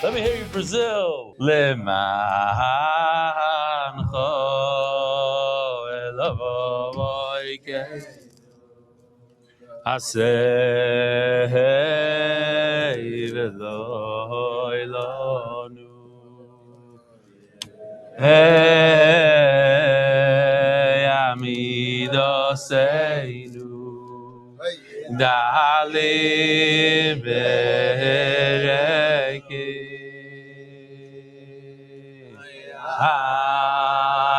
Let me hear you, Brazil. Lemancho elavoike asei veloi lonu hey amidoseinu dalim bereke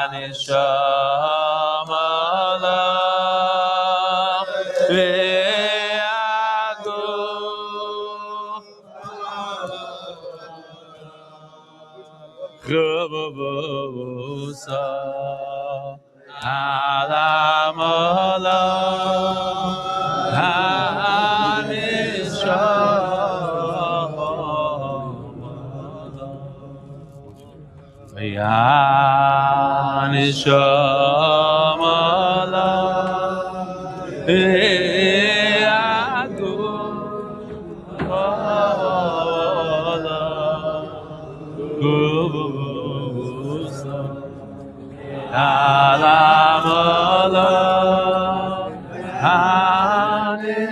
Anishama ve'ago Chavavusa Alamala Yanishamala Eagu Ala Gubusa Alamala Hanisham.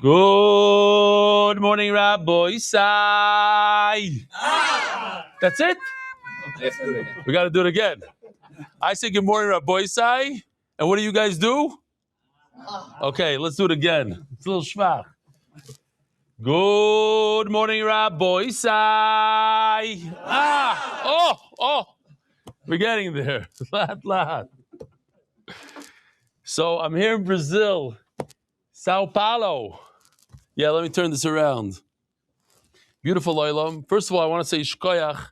Good morning, Rabbi Isai. That's it? We got to do it again. I say good morning, Rabbi Isai. And what do you guys do? Okay, let's do it again. It's a little schwach. Good morning, Rabbi Isai. We're getting there. Lahat. So I'm here in Brazil, Sao Paulo. Yeah, let me turn this around. Beautiful Olam. First of all, I want to say shkoyach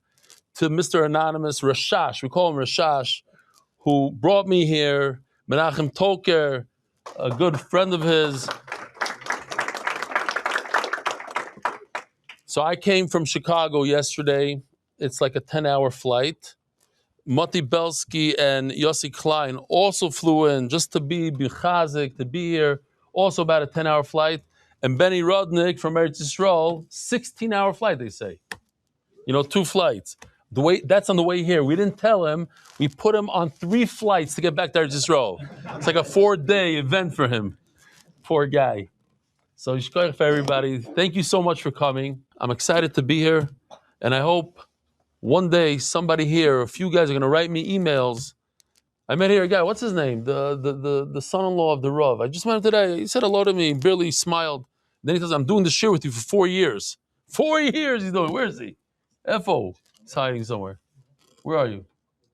to Mr. Anonymous Rashash. We call him Rashash, who brought me here. Menachem Toker, a good friend of his. So I came from Chicago yesterday. It's like a 10-hour flight. Moti Belsky and Yossi Klein also flew in just to be Bichazik, to be here. Also about a 10-hour flight. And Benny Rodnick from Eretz Yisrael, 16-hour flight, they say. 2 flights. That's on the way here. We didn't tell him. We put him on 3 flights to get back to Eretz Yisrael. It's like a 4-day event for him. Poor guy. So yishkoyach for everybody. Thank you so much for coming. I'm excited to be here. And I hope one day somebody here, a few guys are going to write me emails. I met here a guy, what's his name? The son-in-law of the Rav. I just met him today. He said hello to me, barely smiled. Then he says, I'm doing this shir with you for 4 years. 4 years he's doing. Where is he? F.O. He's hiding somewhere. Where are you?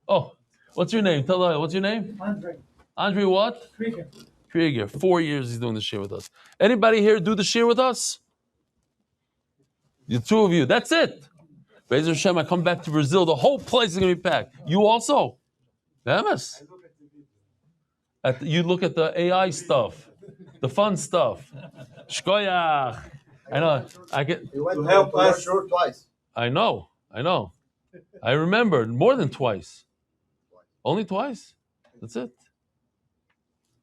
Oh, what's your name? Tell us, what's your name? Andre. Andre what? Krieger. 4 years he's doing the shir with us. Anybody here do the shir with us? The 2 of you. That's it. Be'ez Hashem, I come back to Brazil. The whole place is going to be packed. You also? Yes. You look at the AI stuff, the fun stuff. Shkoyach. I know. You went to help us twice. I know. I remember more than twice. Only twice. That's it.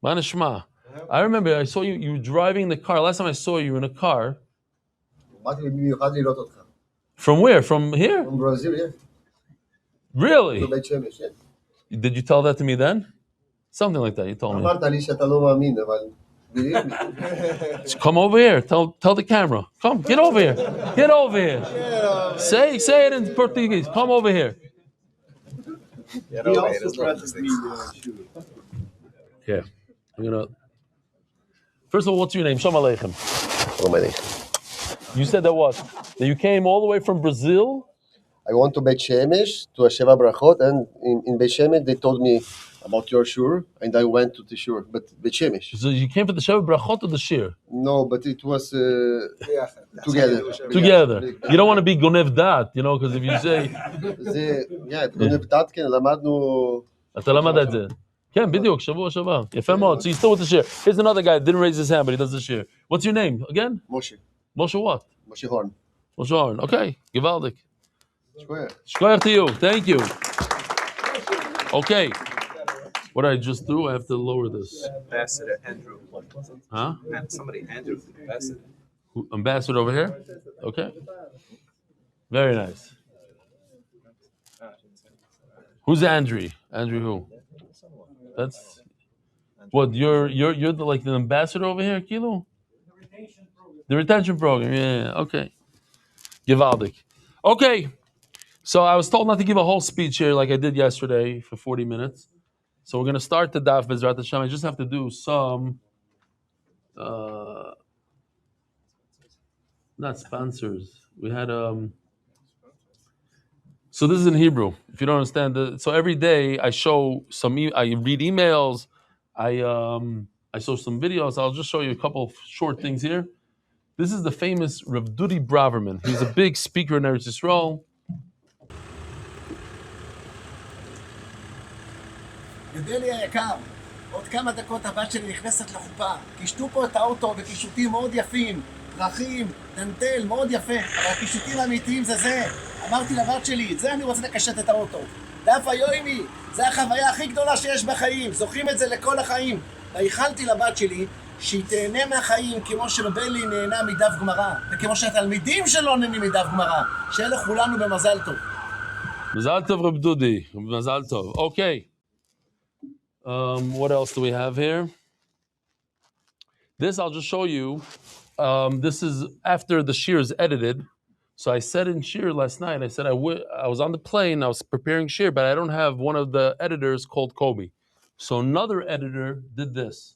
Manishma. I remember I saw you. You were driving the car. Last time I saw you in a car. From where? From here? From Brazil, yeah. Really? Did you tell that to me then? Something like that. You told me. Come over here. Tell the camera. Come, get over here. Get over here. Say it in Portuguese. Come over here. He also practiced me. Yeah. I'm gonna. First of all, what's your name? Shalom Aleichem. You said that what? That you came all the way from Brazil? I went to Beit Shemesh, to a Sheva Brachot, and in Beit Shemesh they told me about your shur, and I went to the shur. But Beit Shemesh. So you came for the Sheva Brachot or the shir? No, but it was together. Together. You don't want to be gonev dat, because if you say... גונב דת, כן, למדנו... אתה למד את זה. כן, בדיוק, שבוע שעבר. יפה מאוד. So you still with the shir. Here's another guy, didn't raise his hand, but he does the shir. What's your name again? Moshe. Moshe what? Moshe Horn. Moshe Horn. Okay, gewaldig. Shkoyach. Shkoyach to you. Thank you. Okay. What did I just do? I have to lower this. Ambassador Andrew. Huh? Somebody, Andrew, Ambassador. Ambassador over here? Okay. Very nice. Who's Andrew? Andrew who? That's what you're the like the ambassador over here, Kilo? The retention program. Yeah. Okay. Givaldic. Okay. So I was told not to give a whole speech here like I did yesterday for 40 minutes. So we're gonna start the daf Bezrat Hashem. I just have to do some not sponsors. We had so this is in Hebrew. If you don't understand so every day I show some I read emails, I show some videos. I'll just show you a couple of short things here. This is the famous Rav Dudi Braverman. He's a big speaker in Eretz Yisrael. גדלי היקר, עוד כמה דקות הבת שלי נכנסת לחופה. קישטו פה את האוטו בקישוטים מאוד יפים, פרחים, דנטל, מאוד יפה. אבל הקישוטים האמיתיים זה. אמרתי לבת שלי, את זה אני רוצה לקשט את האוטו. דף היומי, זה החוויה הכי גדולה שיש בחיים, זוכרים את זה לכל החיים. והיחלתי לבת שלי שהיא תהנה מהחיים כמו שבלי נהנה מדף גמרא, וכמו שהתלמידים שלו נהנים מדף גמרא. שיהיה לכולנו במזל טוב. מזל טוב רב דודי, מזל טוב. Okay. What else do we have here? This I'll just show you. This is after the shir is edited. So I said in shir last night, I said I was on the plane, I was preparing shir, but I don't have one of the editors called Kobe. So another editor did this.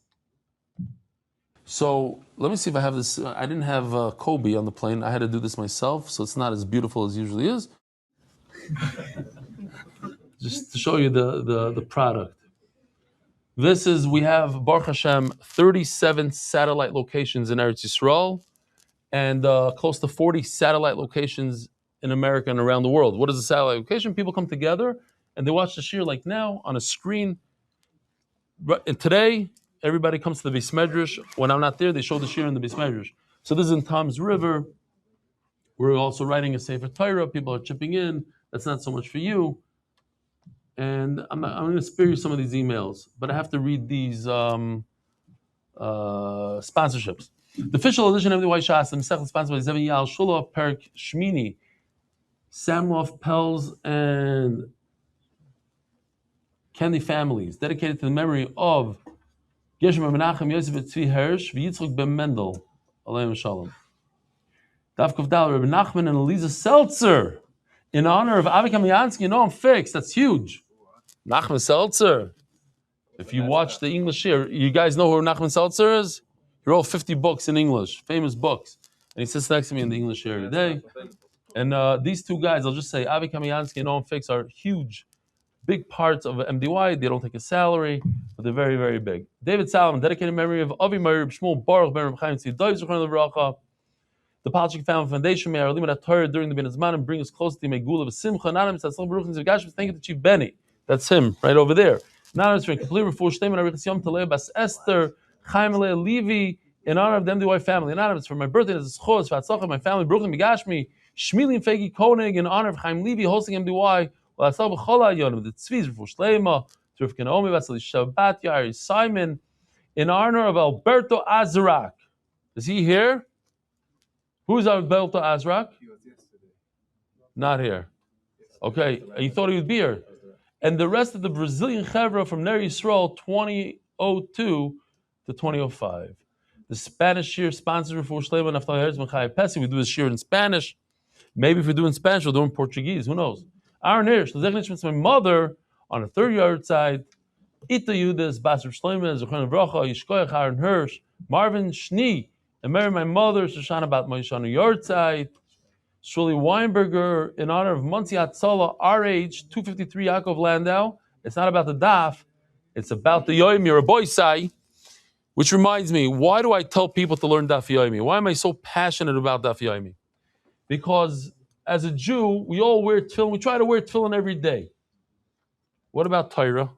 So let me see if I have this. I didn't have Kobe on the plane. I had to do this myself, so it's not as beautiful as it usually is. Just to show you the product. This is, we have, Baruch Hashem, 37 satellite locations in Eretz Yisrael and close to 40 satellite locations in America and around the world. What is a satellite location? People come together and they watch the shir like now on a screen. And today, everybody comes to the Beis Medrash. When I'm not there, they show the shir in the Beis Medrash. So this is in Tom's River. We're also writing a Sefer Torah. People are chipping in. That's not so much for you. And I'm going to spare you some of these emails, but I have to read these sponsorships. The official edition of the White Shas, the Masechet sponsored by Zevin Yal Shula, Perk Shmini, Samlof, Pels, and Kendi families, dedicated to the memory of Geshem Menachem Yosef Tzvi Hirsch, Yitzchak Ben Mendel, Aleim Shalom. Daf Kavdal, Rabbi Nachman and Eliza Seltzer, in honor of Avi Kamiansky. You know I'm fixed. That's huge. Nachman Seltzer. If you watch the English here, you guys know who Nachman Seltzer is? He wrote 50 books in English, famous books. And he sits next to me in the English here today. And these two guys, I'll just say, Avi Kamiansky and Noam Fix are huge, big parts of MDY. They don't take a salary, but they're very, very big. David Salomon, dedicated memory of Avi Meir Shmuel Baruch Ben Reb Chaim Tzidoi Zechron Levracha. The Palchik Family Foundation, may our limit Torah during the Ben Azman and bring us close to the Megula of Simcha. Anonymous, Tzatzal Baruch and Zivgash. Thank you to Chief Benny. That's him, right over there. Anonymous, for complete refuah, Shteiman Arichas Yom Talei Bas Esther, Chaim Alei Levi, in honor of the MDY family. Anonymous, for my birthday, as a schos, Fatzacha, my family, Baruch and Megashmi, Shmili and Fegi Koenig, in honor of Chaim Levi, hosting MDY, Well, Asal B'chola Yonim, the Tzviz refuah Shleima, to Rav Kenomi, Vasily Shabbat, Yari Simon, in honor of Alberto Azrak. Is he here? Who's Alberto Azrak? He was yesterday. Not here. Okay, you thought he would be here. And the rest of the Brazilian Chevra from Ner Yisrael, 2002 to 2005. The Spanish shir sponsors for Shleiman Naftali Herz Mechai Pesi. We do this shir in Spanish. Maybe if we do in Spanish, we'll do in Portuguese. Who knows? Aaron Hirsch, my mother on a 30-yard side. Ita Yudas, Basar Shleiman, Zechron Vracha, Yishkoyach, Aaron Hirsch, Marvin Shni, and marry my mother, Shoshana Bat Moshe on a yard side. Shuli Weinberger, in honor of Muncie Hatzalah, RH 253 Yaakov Landau. It's not about the daf, it's about the Yomi or a boy sai. Which reminds me, why do I tell people to learn Daf Yomi? Why am I so passionate about Daf Yomi? Because as a Jew, we all wear tefillin. We try to wear tefillin every day. What about Torah?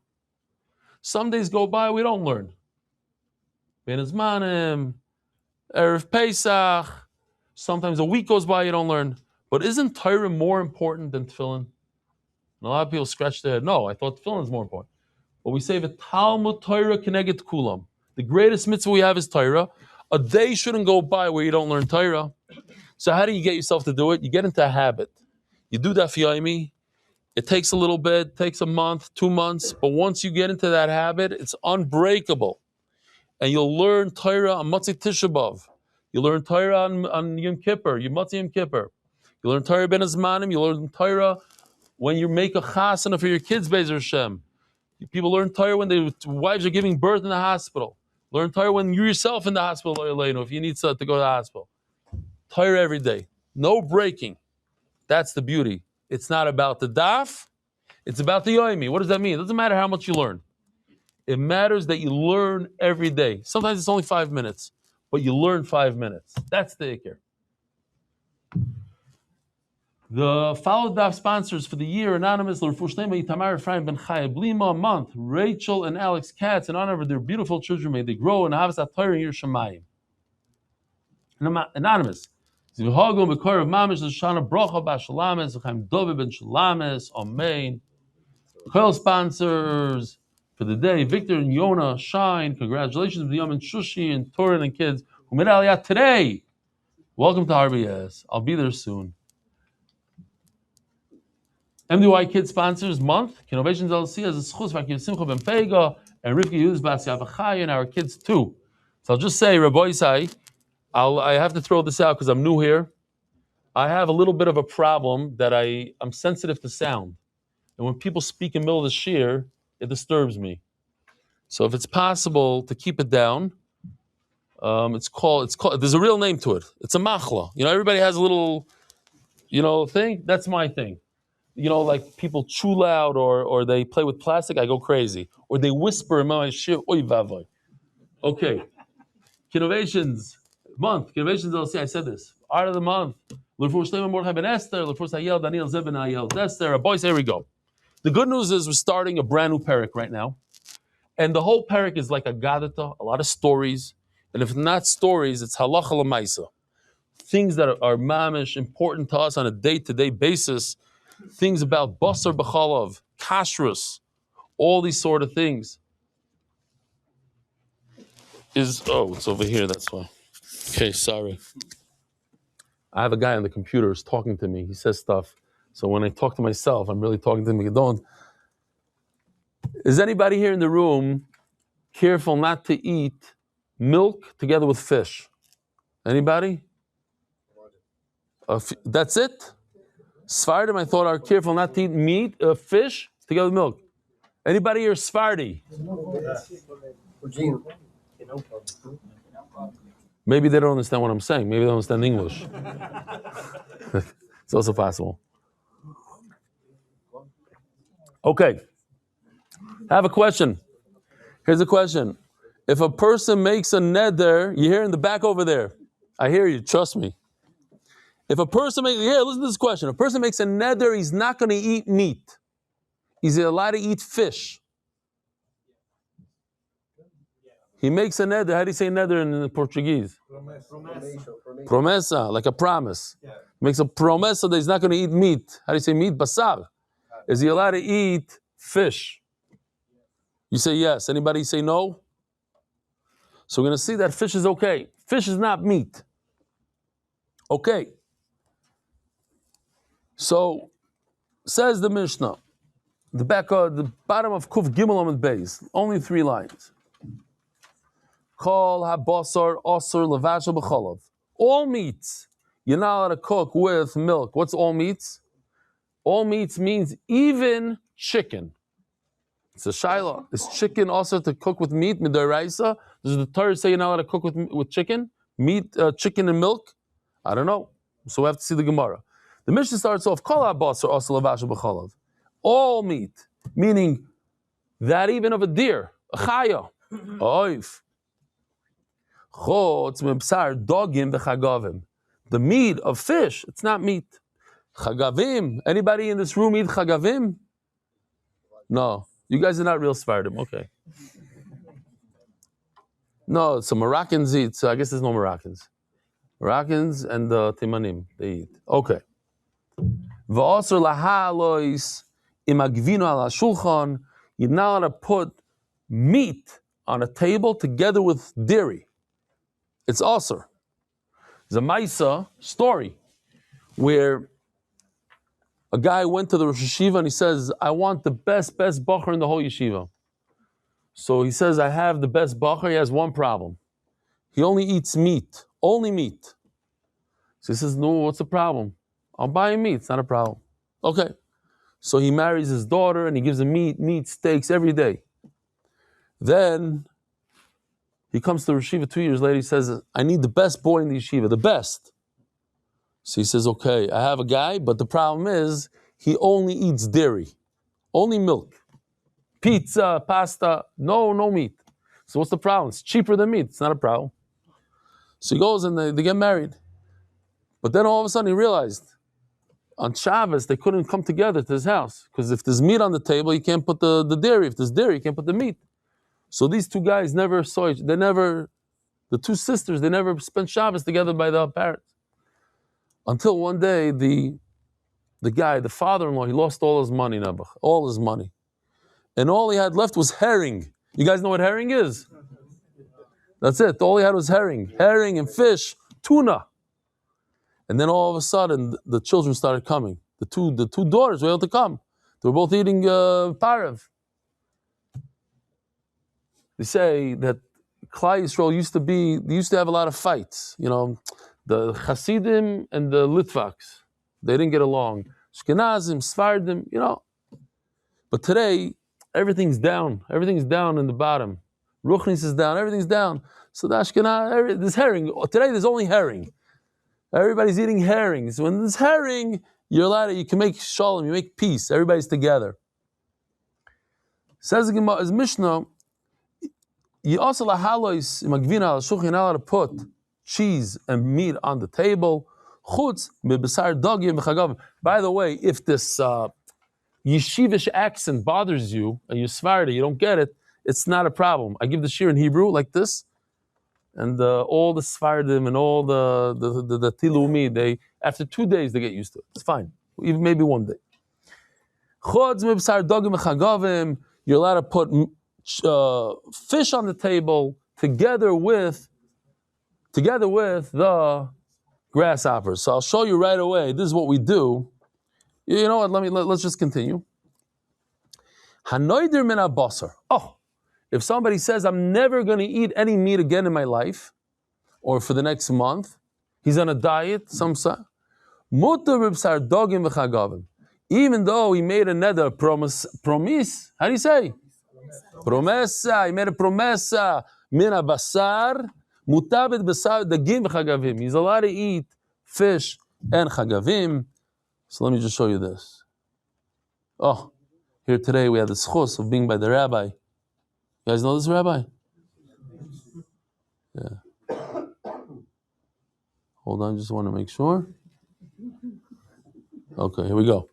Some days go by, we don't learn. Ben Azmanim, Erev Pesach. Sometimes a week goes by, you don't learn. But isn't Torah more important than tefillin? And a lot of people scratch their head. No, I thought tefillin is more important. But we say the Talmud Torah Keneged Kulam. The greatest mitzvah we have is Torah. A day shouldn't go by where you don't learn Torah. So how do you get yourself to do it? You get into a habit. You do Daf Yomi. It takes a little bit, takes a month, 2 months, but once you get into that habit, it's unbreakable. And you'll learn Torah on Matzah Tisha B'Av. You learn Torah on Yom Kippur, Matzah Yom Kippur. You learn Torah Ben Azmanim. You learn Torah when you make a chasana for your kids, Be'ezer Hashem. People learn Torah when their wives are giving birth in the hospital. Learn Torah when you yourself in the hospital, if you need to go to the hospital. Torah every day. No breaking. That's the beauty. It's not about the daf. It's about the yomi. What does that mean? It doesn't matter how much you learn. It matters that you learn every day. Sometimes it's only 5 minutes, but you learn 5 minutes. That's the ikir. The follow daf sponsors for the year, anonymous, L'Refuah Shlema, Itamar Ephraim Ben Chaya Blima, a month, Rachel and Alex Katz, in honor of their beautiful children, may they grow in Ahavas HaTorah in Yer Shamayim. Anonymous. Zivhagum Bekor of Mamish Shana Brocha Bashalames Chaim Dove Ben Shalames Amen. Koil sponsors for the day: Victor and Yona Shine. Congratulations to Yom and Shushi and Torin and kids who made Aliyah today. Welcome to RBS. I'll be there soon. MDY Kids sponsors month. Innovations LLC has a schus vakim Simcha Ben Pega and Rivka Yudis Bas Yavachai and our kids too. So I'll just say, Rabbi Isai, I have to throw this out because I'm new here. I have a little bit of a problem that I'm sensitive to sound. And when people speak in the middle of the shir, it disturbs me. So if it's possible to keep it down, it's called, there's a real name to it. It's a machla. Everybody has a little, thing. That's my thing. Like people chew loud or they play with plastic, I go crazy. Or they whisper in my shir, oy vavoy. Okay. Innovations month. Innovations, I'll say, I said this. Art of the month. L'Refuah Shlema Mordechai Ben Esther. L'Refuah Hayel Daniel Zeb Ben Hayel Esther. Boys, here we go. The good news is we're starting a brand new parak right now. And the whole parak is like a gadata, a lot of stories. And if not stories, it's halacha l'maisa. Things that are mamish, important to us on a day-to-day basis. Things about basar b'chalav, kashrus, all these sort of things. It's over here, that's why. Okay, sorry. I have a guy on the computer who's talking to me. He says stuff. So when I talk to myself, I'm really talking to him. Is anybody here in the room careful not to eat milk together with fish? Anybody? That's it? Sfardim, I thought, are careful not to eat fish together with milk. Anybody here Sfardi? Maybe they don't understand what I'm saying. Maybe they don't understand English. It's also possible. Okay. I have a question. Here's a question. If a person makes a neder, you hear in the back over there. I hear you, trust me. If a person listen to this question. If a person makes a neder, he's not going to eat meat. He's allowed to eat fish. He makes a neder. How do you say neder in Portuguese? Promessa, like a promise. Yeah. Makes a promessa that he's not going to eat meat. How do you say meat? Basar. Is he allowed to eat fish? You say yes. Anybody say no? So we're going to see that fish is okay. Fish is not meat. Okay. So, says the Mishnah, the bottom of Kuf Gimel Amud Beis, only 3 lines. Kol habasar asur levashel b'chalav. All meats you're not allowed to cook with milk. What's all meats? All meats means even chicken. It's a shaila. Is chicken also to cook with meat midoraisa? Does the Torah say you're not allowed to cook with chicken? Meat, chicken and milk? I don't know. So we have to see the Gemara. The Mishnah starts off kol habasar asur levashel b'chalav. All meat, meaning that even of a deer, a chaya, oif. The meat of fish, it's not meat. Chagavim. Anybody in this room eat chagavim? No. You guys are not real Sfardim. Okay. No, so Moroccans eat. So I guess there's no Moroccans. Moroccans and the Timanim, they eat. Okay. V'asr lahalois imagvino ala shulchan. You're not allowed to put meat on a table together with dairy. It's also. There's a Maisa story where a guy went to the Rosh Yeshiva and he says, I want the best bacher in the whole yeshiva. So he says, I have the best bacher. He has one problem. He only eats meat, only meat. So he says, no, what's the problem? I'll buy him meat, it's not a problem. Okay. So he marries his daughter and he gives him meat, steaks every day. Then he comes to the yeshiva 2 years later, he says, I need the best boy in the yeshiva, the best. So he says, okay, I have a guy, but the problem is he only eats dairy, only milk, pizza, pasta, no meat. So what's the problem? It's cheaper than meat, it's not a problem. So he goes and they get married. But then all of a sudden he realized, on Shabbos, they couldn't come together to his house. Because if there's meat on the table, you can't put the dairy. If there's dairy, you can't put the meat. So these two guys never saw each other. The two sisters, they never spent Shabbos together by the parents. Until one day, the guy, the father-in-law, he lost all his money, Nebuch, all his money. And all he had left was herring. You guys know what herring is? That's it. All he had was herring and fish, tuna. And then all of a sudden, the children started coming. The two daughters were able to come. They were both eating parev. They say that Klal Yisrael used to have a lot of fights. You know, the Hasidim and the Litvaks, they didn't get along. Ashkenazim, Sfardim, you know. But today, everything's down. Everything's down in the bottom. Ruchnis is down. Everything's down. So the Ashkenaz, there's herring. Today, there's only herring. Everybody's eating herrings. When there's herring, you can make shalom, you make peace. Everybody's together. Says the Gemara, as Mishnah, you also lahalois magvina al shulchan, you're not allowed to put cheese and meat on the table. Chutz mebesar dagim v'chagav. By the way, if this yeshivish accent bothers you and you're Sephardi, you don't get it, it's not a problem. I give the shir in Hebrew like this. And all the Sephardim and all the Tilumi, they after 2 days they get used to it. It's fine, even maybe one day. You're allowed to put fish on the table together with the grasshoppers. So I'll show you right away. This is what we do. You know what? Let's just continue. Hanoider min abasar. Oh. If somebody says, I'm never going to eat any meat again in my life, or for the next month, he's on a diet, even though he made a neder promise, how do you say? Promesa, he made a promesa, mina basar, mutabed basar, dagim v'chagavim. He's allowed to eat fish and chagavim. So let me just show you this. Oh, here today we have the schos of being by the rabbi. You guys know this rabbi? Yeah. Hold on, just want to make sure. Okay, here we go.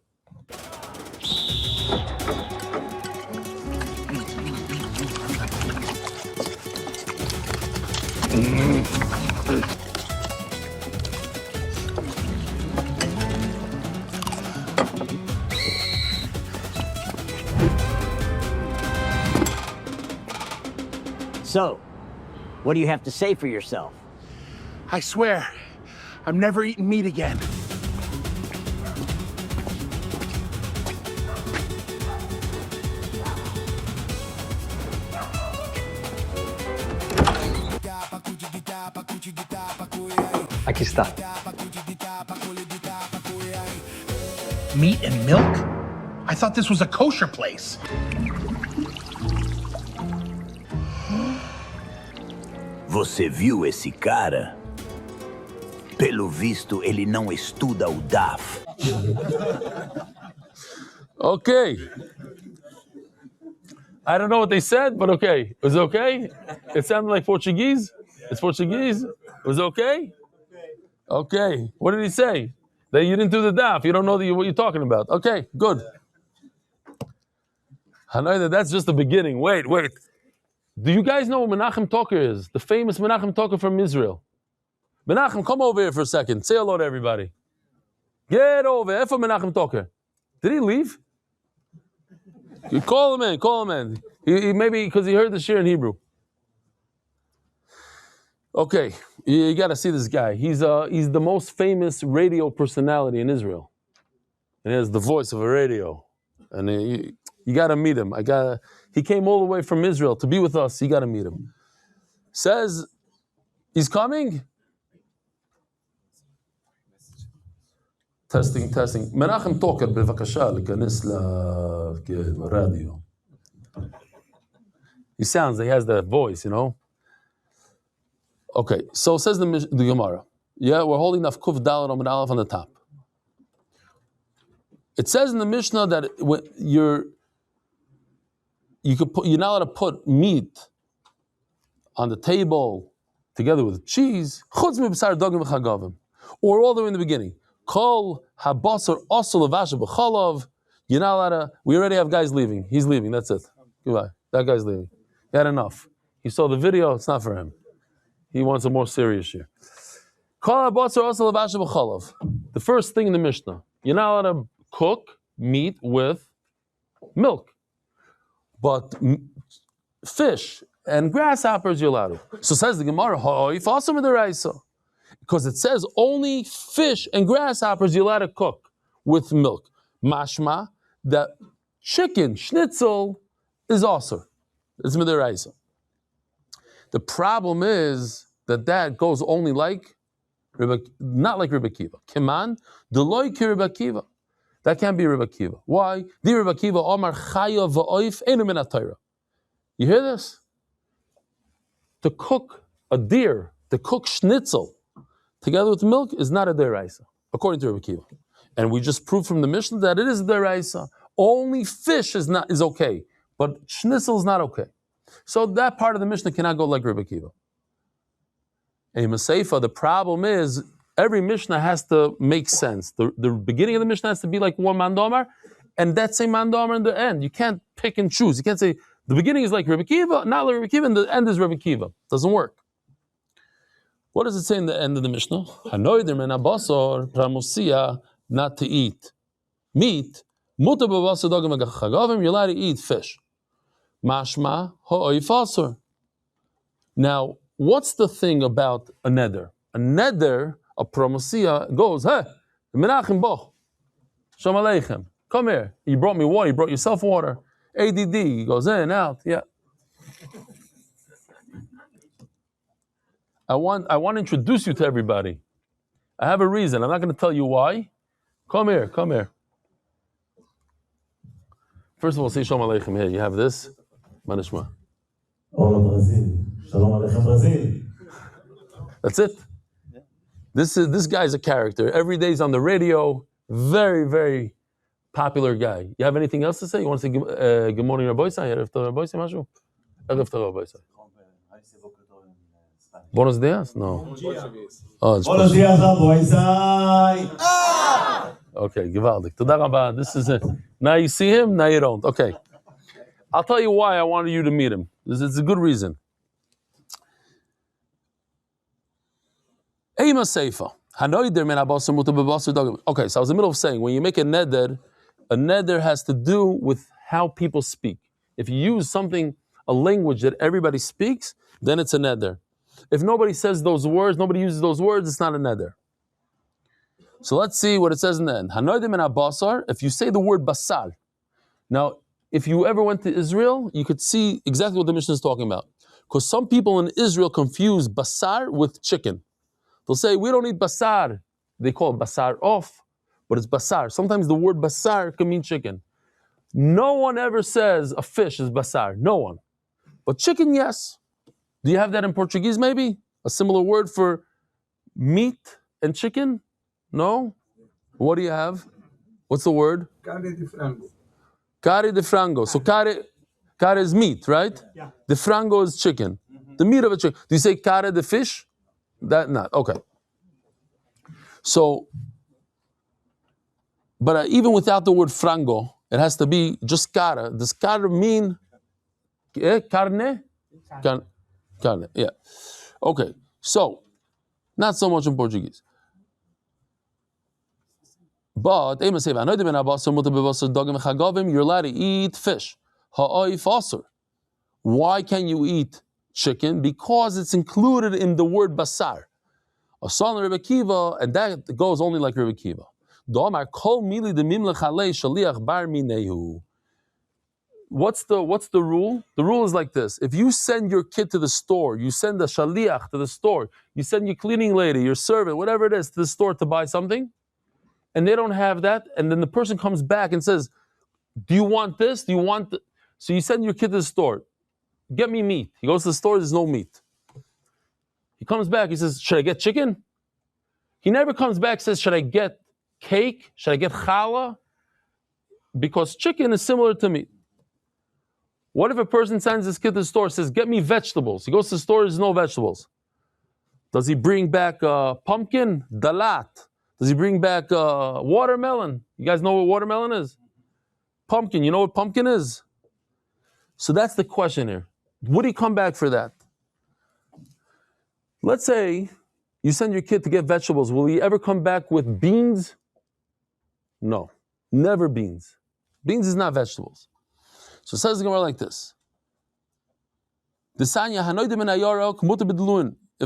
So, what do you have to say for yourself? I swear, I'm never eating meat again. Aqui está. Meat and milk? I thought this was a kosher place. Você viu esse cara? Pelo visto, ele não estuda o Daf. Okay. I don't know what they said, but okay. Was it okay? It sounded like Portuguese. It's Portuguese. It was okay? Okay. What did he say? That you didn't do the Daf. You don't know what you're talking about. Okay, good. I know that that's just the beginning. Wait. Do you guys know what Menachem Toker is? The famous Menachem Toker from Israel. Menachem, come over here for a second. Say hello to everybody. Get over here for Menachem Toker. Did he leave? You call him in. He maybe because he heard the shir in Hebrew. Okay, you got to see this guy. He's the most famous radio personality in Israel, and he has the voice of a radio. And you got to meet him. He came all the way from Israel to be with us. You got to meet him. Says he's coming. Testing. Menachem Toker, bevakasha, leganis radio. He has that voice, Okay, so says the Gemara. Yeah, we're holding Naf Kuf Daled Amud Aleph on the top. It says in the Mishnah that you're not allowed to put meat on the table together with cheese. Chutz mibsar dogim v'chagavim, or all the way in the beginning. Kol habasar asol avasha b'chalav. You're not allowed to. We already have guys leaving. He's leaving. That's it. Goodbye. That guy's leaving. He had enough. He saw the video. It's not for him. He wants a more serious year. Kol habasar asol avasha b'chalav. The first thing in the Mishnah. You're not allowed to cook meat with milk, but fish and grasshoppers you're allowed to. So says the Gemara, because it says only fish and grasshoppers you're allowed to cook with milk. Mashma, that chicken, schnitzel, is also. It's midiraisa. The problem is that goes only like, not like Rebbe Kiva. Kiman, deloy ki Rebbe Kiva. That can't be Rebbe Kiva. Why? The Rebbe Kiva, Omar chaya v'oif, enu min ha-Torah. You hear this? To cook a deer, to cook schnitzel together with milk is not a deraisa, according to Rebbe Kiva. And we just proved from the Mishnah that it is a deraisa. Only fish is okay, but schnitzel is not okay. So that part of the Mishnah cannot go like Rebbe Kiva. And Maseifa, the problem is every Mishnah has to make sense. The beginning of the Mishnah has to be like one mandomar, and that same mandomar in the end. You can't pick and choose. You can't say the beginning is like Rebbe Kiva, not like Rebbe Kiva, and the end is Rebbe Kiva. Doesn't work. What does it say in the end of the Mishnah? Hanoider men abasor pramusia, not to eat meat. Mutar b'basor dogim v'chagavim, you're allowed to eat fish. Mashma ha'oifasor. Now, what's the thing about a neder? A neder, a pramusia, goes, hey, Menachem bo, Shalom Aleichem, come here. You brought me water, you brought yourself water. ADD, he goes in, out, yeah. I want to introduce you to everybody. I have a reason. I'm not going to tell you why. Come here. First of all, say Shalom Aleichem. Here, you have this. Manishma. Hola, Brazil. Shalom Aleichem, Brazil. That's it. This guy's a character. Every day he's on the radio. Very, very popular guy. You have anything else to say? You want to say good morning, Rabbi Isai? Erev Tov, Rabbi Isai, mashu? Erev Tov, Rabbi Isai. Buenos dias? No. Oh, it's Buenos dias, Rabbi Isai. Okay, gewaldig. Toda rabba. This is it. Now you see him, now you don't. Okay. I'll tell you why I wanted you to meet him. It's a good reason. Okay, so I was in the middle of saying, when you make a neder has to do with how people speak. If you use a language that everybody speaks, then it's a neder. If nobody says those words, nobody uses those words, it's not a neder. So let's see what it says in the end. If you say the word basar. Now, if you ever went to Israel, you could see exactly what the Mishnah is talking about. Because some people in Israel confuse basar with chicken. They'll say, we don't eat basar. They call it basar off, but it's basar. Sometimes the word basar can mean chicken. No one ever says a fish is basar. No one. But chicken, yes. Do you have that in Portuguese, maybe? A similar word for meat and chicken? No? What do you have? What's the word? Carne de frango. Carne de frango. So carne is meat, right? Yeah. The frango is chicken. Mm-hmm. The meat of a chicken. Do you say carne de fish? That not. Okay. So, but even without the word frango, it has to be just cara. Does cara mean carne? Carne, yeah. Okay, so, not so much in Portuguese. But you're allowed to eat fish. Why can you eat chicken? Because it's included in the word basar. A son of Rebbe Kiva, and that goes only like Rebbe Kiva. What's the rule? The rule is like this. If you send your kid to the store, you send a shaliach to the store, you send your cleaning lady, your servant, whatever it is, to the store to buy something, and they don't have that, and then the person comes back and says, do you want this? Do you want th-? So you send your kid to the store, get me meat. He goes to the store, there's no meat. He comes back, he says, should I get chicken? He never comes back and says, should I get cake? Should I get challah? Because chicken is similar to meat. What if a person sends his kid to the store, says, get me vegetables? He goes to the store, there's no vegetables. Does he bring back pumpkin? Dalat. Does he bring back watermelon? You guys know what watermelon is? Pumpkin. You know what pumpkin is? So that's the question here. Would he come back for that? Let's say you send your kid to get vegetables. Will he ever come back with beans? No. Never beans. Beans is not vegetables. So it says the Gemara like this. If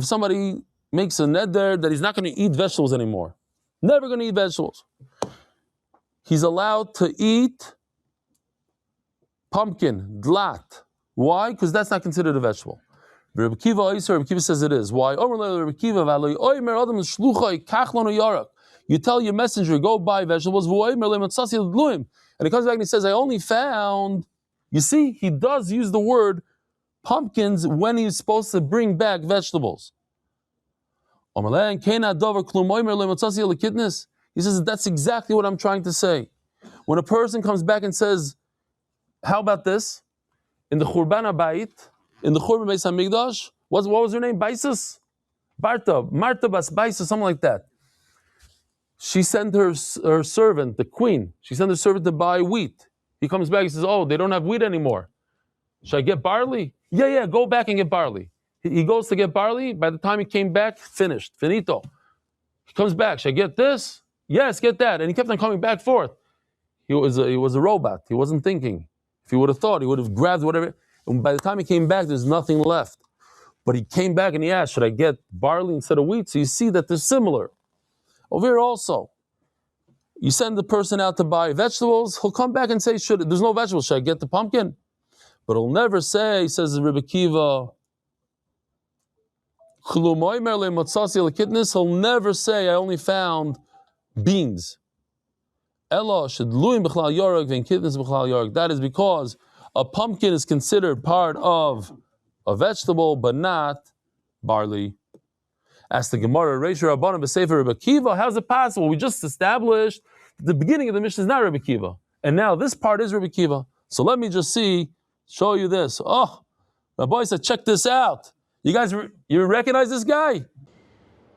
somebody makes a neder that he's not going to eat vegetables anymore, never going to eat vegetables, he's allowed to eat pumpkin, dlat. Why? Because that's not considered a vegetable. Rebbe Kiva says it is. Why? You tell your messenger, go buy vegetables, and he comes back and he says, I only found. You see, he does use the word pumpkins when he's supposed to bring back vegetables. He says, that's exactly what I'm trying to say. When a person comes back and says, how about this? In the Churban HaBayit, in the Churban Beis HaMikdash, what was her name? Baisus? Marta Bas Baisus, something like that. She sent her servant, the queen, she sent her servant to buy wheat. He comes back, he says, oh, they don't have wheat anymore. Should I get barley? Yeah, go back and get barley. He goes to get barley. By the time he came back, finished, finito. He comes back, should I get this? Yes, get that. And he kept on coming back forth. He was a robot. He wasn't thinking. If he would have thought, he would have grabbed whatever. And by the time he came back, there's nothing left. But he came back and he asked, should I get barley instead of wheat? So you see that they're similar. Over here also, you send the person out to buy vegetables, he'll come back and say, there's no vegetables, should I get the pumpkin? But he'll never say, says Rebbe Kiva, he'll never say, I only found beans. That is because a pumpkin is considered part of a vegetable, but not barley. Ask the Gemara, Reish Rabbanan b'Sefer Rebbe Kiva, how's it possible? We just established that the beginning of the Mishnah is not Rebbe Kiva, and now this part is Rebbe Kiva. So let me just show you this. Oh, Rabbi said, check this out. You guys, you recognize this guy?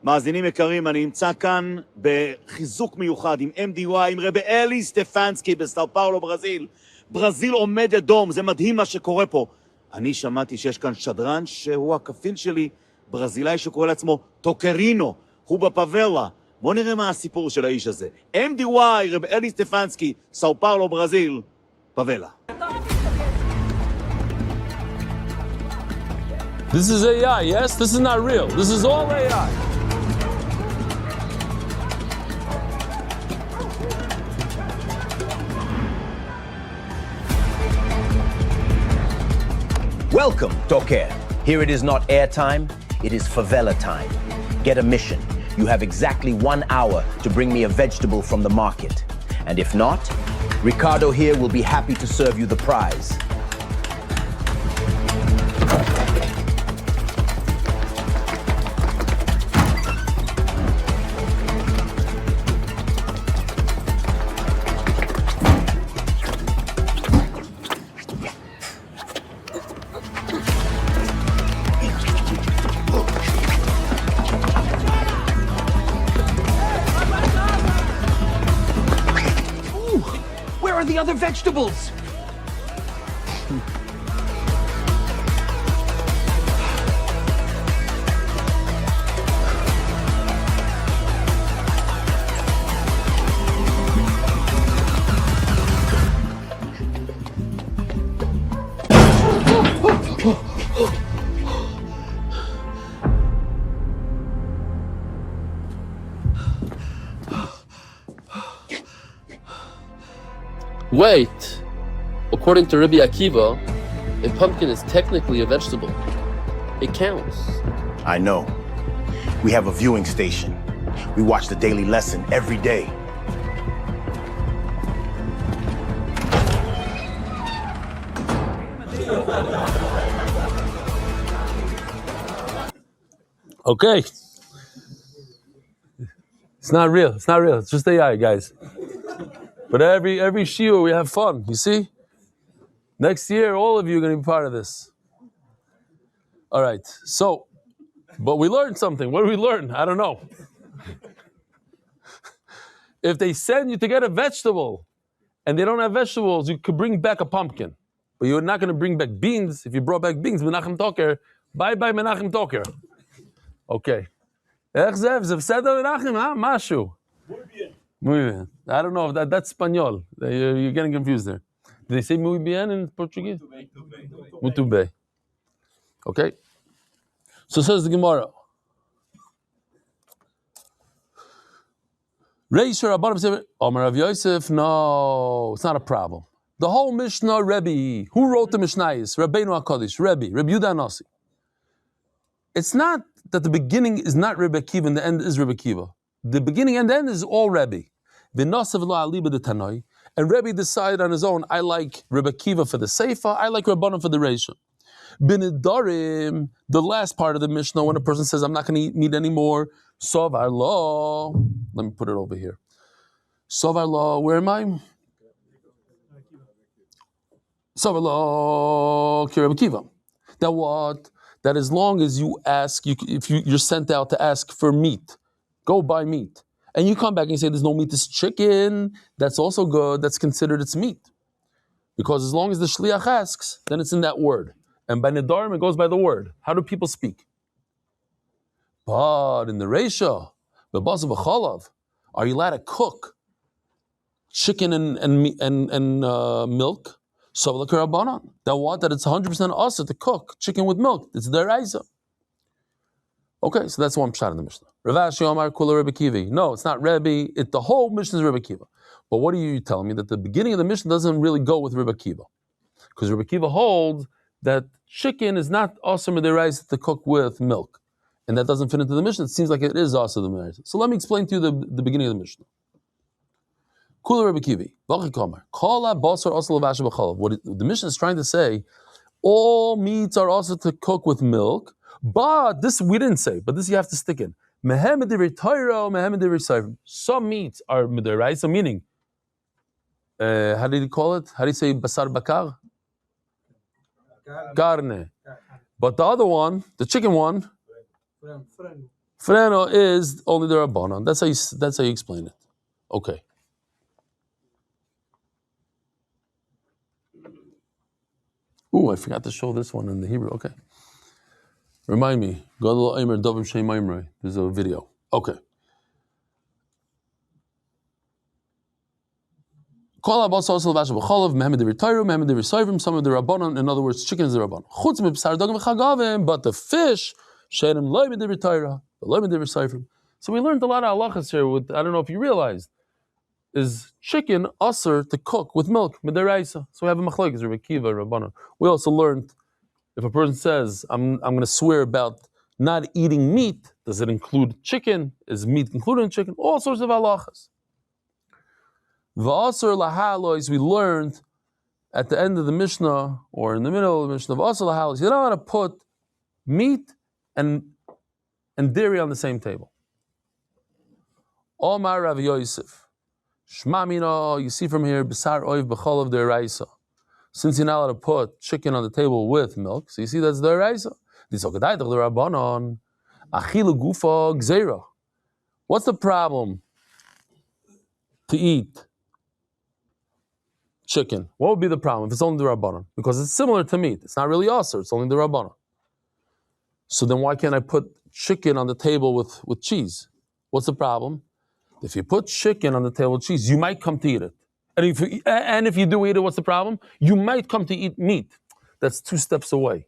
מאזינים יקרים, אני נמצא כאן בחיזוק מיוחד עם MDY, עם רבי אלי סטפנסקי בסטאו פאולו, ברזיל. ברזיל עומד אדום, זה מדהים מה שקורה פה. אני שמעתי שיש כאן שדרן שהוא הכפיל שלי, ברזילאי שקורא לעצמו טוקרינו, הוא בפאבלה. בואו נראה מה הסיפור של האיש הזה. MDY, רבי אלי סטפנסקי, סטאו פאולו, ברזיל, פאבלה. This is AI, yes? This is not real. This is all AI. Welcome, Toker. Here it is not airtime, it is favela time. Get a mission. You have exactly 1 hour to bring me a vegetable from the market. And if not, Ricardo here will be happy to serve you the prize. The other vegetables. Wait. According to Rabbi Akiva, a pumpkin is technically a vegetable. It counts. I know. We have a viewing station. We watch the daily lesson every day. Okay. It's not real. It's not real. It's just AI, guys. But every shiur we have fun. You see? Next year, all of you are going to be part of this. All right. So, but we learned something. What did we learn? I don't know. If they send you to get a vegetable and they don't have vegetables, you could bring back a pumpkin. But you're not going to bring back beans. If you brought back beans, Menachem Toker, bye-bye Menachem Toker. Okay. איך זה? זה בסדר מנחם, משהו. Muy bien. I don't know if that's Espanol. You're getting confused there. Did they say muy bien in Portuguese? Muito bem. Okay. So says the Gemara. Reisha Rabbanim Omar Rav Yosef, no, it's not a problem. The whole Mishnah, Rebbe, who wrote the Mishnayos? Rabbeinu HaKadosh, Rebbe Yehuda Nasi. It's not that the beginning is not Rebbe Akiva and the end is Rebbe Akiva. The beginning and the end is all Rebbe. And Rebbe decided on his own, I like Rebbe Akiva for the Seifa, I like Rabbanim for the Reisha. B'nedarim, the last part of the Mishnah, when a person says, I'm not going to eat meat anymore, Sovar Lo, let me put it over here. Sovar Lo, where am I? Sovar Lo, Rebbe Akiva. That what? That as long as you ask, if you're sent out to ask for meat, go buy meat. And you come back and you say there's no meat, it's chicken, that's also good, that's considered it's meat. Because as long as the shliach asks, then it's in that word. And by nedarim, it goes by the word. How do people speak? But in the Reisha, the bas of a chalav, are you allowed to cook chicken and milk? So like Rabbanan. That what? That it's 100% also to cook chicken with milk. It's their Isa. Okay, so that's one pshat in the Mishnah. Rav Ashi Omar Kula Rebbe Kivi. No, it's not Rebbe. The whole Mishnah is Rebbe Kiva. But what are you telling me? That the beginning of the Mishnah doesn't really go with Rebbe Kiva. Because Rebbe Kiva holds that chicken is not awesome in their rice to cook with milk. And that doesn't fit into the Mishnah. It seems like it is also the Mishnah. So let me explain to you the beginning of the Mishnah. Kula Rebbe Kivi. What the Mishnah is trying to say, all meats are also to cook with milk, but this we didn't say, but this you have to stick in. Some meats are midiraisa, meaning, how did you call it? How do you say basar bakar? Carne. But the other one, the chicken one, freno is only the rabbanon. That's how you explain it. Okay. Ooh, I forgot to show this one in the Hebrew. Okay. Remind me. There's a video. Okay. Some of the rabbanon, in other words, chicken is the rabbanon. But the fish, so we learned a lot of halachas here with, I don't know if you realized, is chicken usher to cook with milk, midiraisa. So we have a machlokes, Rebbe Kiva, Rabbanon. We also learned, if a person says, I'm going to swear about not eating meat, does it include chicken? Is meat included in chicken? All sorts of halachas. V'asar lahalois, we learned at the end of the Mishnah, or in the middle of the Mishnah, v'asar lahalois, you don't want to put meat and dairy on the same table. Omar Rav Yosef. Shmamino, you see from here, Besar Oiv B'cholav Deraisa. Since you're not allowed to put chicken on the table with milk, so you see that's Deraisa. What's the problem to eat chicken? What would be the problem if it's only the Rabbanon? Because it's similar to meat. It's not really usher, it's only the Rabbanon. So then why can't I put chicken on the table with cheese? What's the problem? If you put chicken on the table with cheese, you might come to eat it. And if you do eat it, what's the problem? You might come to eat meat. That's 2 steps away.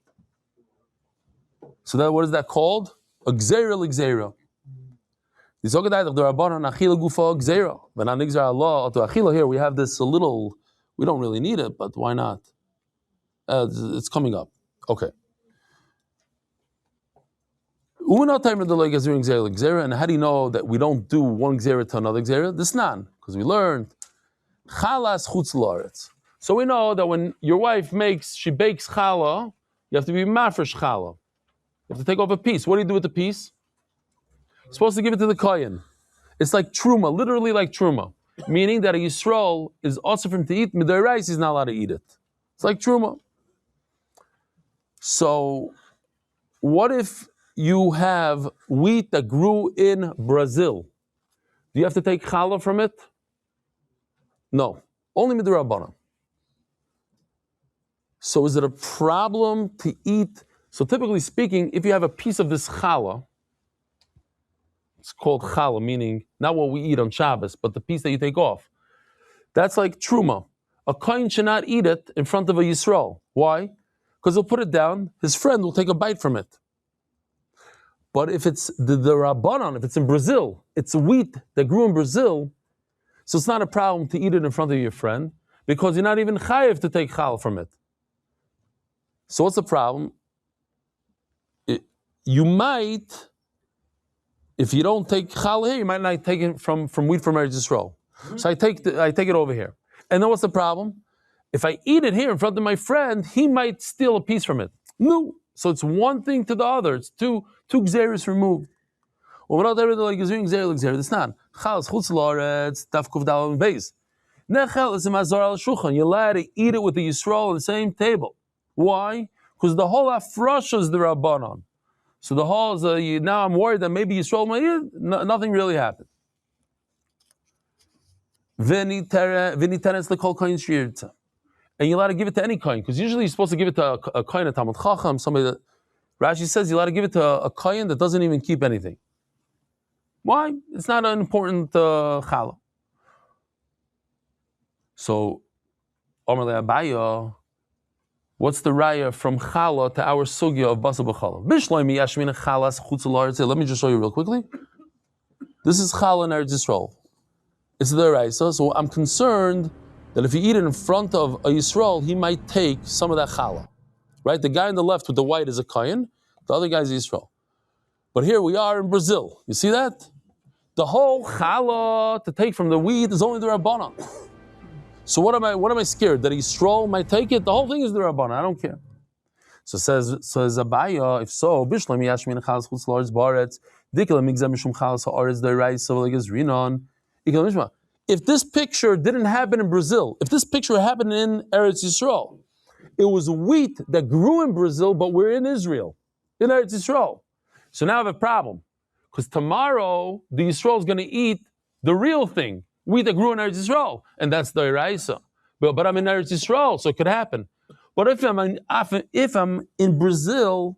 So that, what is that called? A gzeira l'gzeira. Here we have this a little, we don't really need it, but why not? It's coming up. Okay. And how do you know that we don't do one gzeira to another gzeira? This nan, because we learned chalas chutz la'aretz. So we know that when your wife she bakes challah, you have to be mafresh challah. You have to take off a piece. What do you do with the piece? You're supposed to give it to the kohen. It's like truma, literally like truma, meaning that a Yisrael is also from to eat. Midaraisa he's not allowed to eat it. It's like truma. So, what if you have wheat that grew in Brazil? Do you have to take challah from it? No, only midrabanan. So, is it a problem to eat? So, typically speaking, if you have a piece of this challah, it's called challah, meaning not what we eat on Shabbos, but the piece that you take off. That's like truma. A kohen should not eat it in front of a Yisrael. Why? Because he'll put it down, his friend will take a bite from it. But if it's the Rabbanon, if it's in Brazil, it's wheat that grew in Brazil, so it's not a problem to eat it in front of your friend, because you're not even chayiv to take challah from it. So what's the problem? You might, if you don't take challah here, you might not take it from wheat from Eretz Yisrael. So I take it over here. And then what's the problem? If I eat it here in front of my friend, he might steal a piece from it. No. So it's one thing to the other. It's two gzeres removed. It's not. Nechel is a mazor al shulchan. You're allowed to eat it with the Yisrael on the same table. Why? Because the whole afrasha is the Rabbanon. So the whole is now I'm worried that maybe Yisrael might eat. Nothing really happened. And you're allowed to give it to any kohen, because usually you're supposed to give it to a kohen, a Talmud Chacham, somebody that Rashi says you're allowed to give it to a kohen that doesn't even keep anything. Why? It's not an important challah. So, Omer le'Abaya, what's the raya from challah to our sugya of basar b'challah? Bishloimi yashmin chalas chutz la'aretz. Let me just show you real quickly. This is challah in Eretz Yisrael. It's the raisa. So I'm concerned that if you eat it in front of a Yisrael, he might take some of that challah. Right? The guy on the left with the white is a kohen, the other guy is Yisrael. But here we are in Brazil. You see that? The whole challah to take from the wheat is only the Rabbanan. So what am I scared? That Yisrael might take it? The whole thing is the Rabbanan. I don't care. So says Abaya, if so, Bishlam Yashmin Chalas Chutz La'aretz Ba'aretz, Dikla Migzam Mishum Chalas Ha'aretz D'Oraisa V'Legez Rinon. If this picture didn't happen in Brazil, if this picture happened in Eretz Yisrael, it was wheat that grew in Brazil, but we're in Israel, in Eretz Yisrael. So now I have a problem, because tomorrow the Yisrael is going to eat the real thing, wheat that grew in Eretz Yisrael, and that's the Iraisa. But I'm in Eretz Yisrael, so it could happen. But if I'm in Brazil,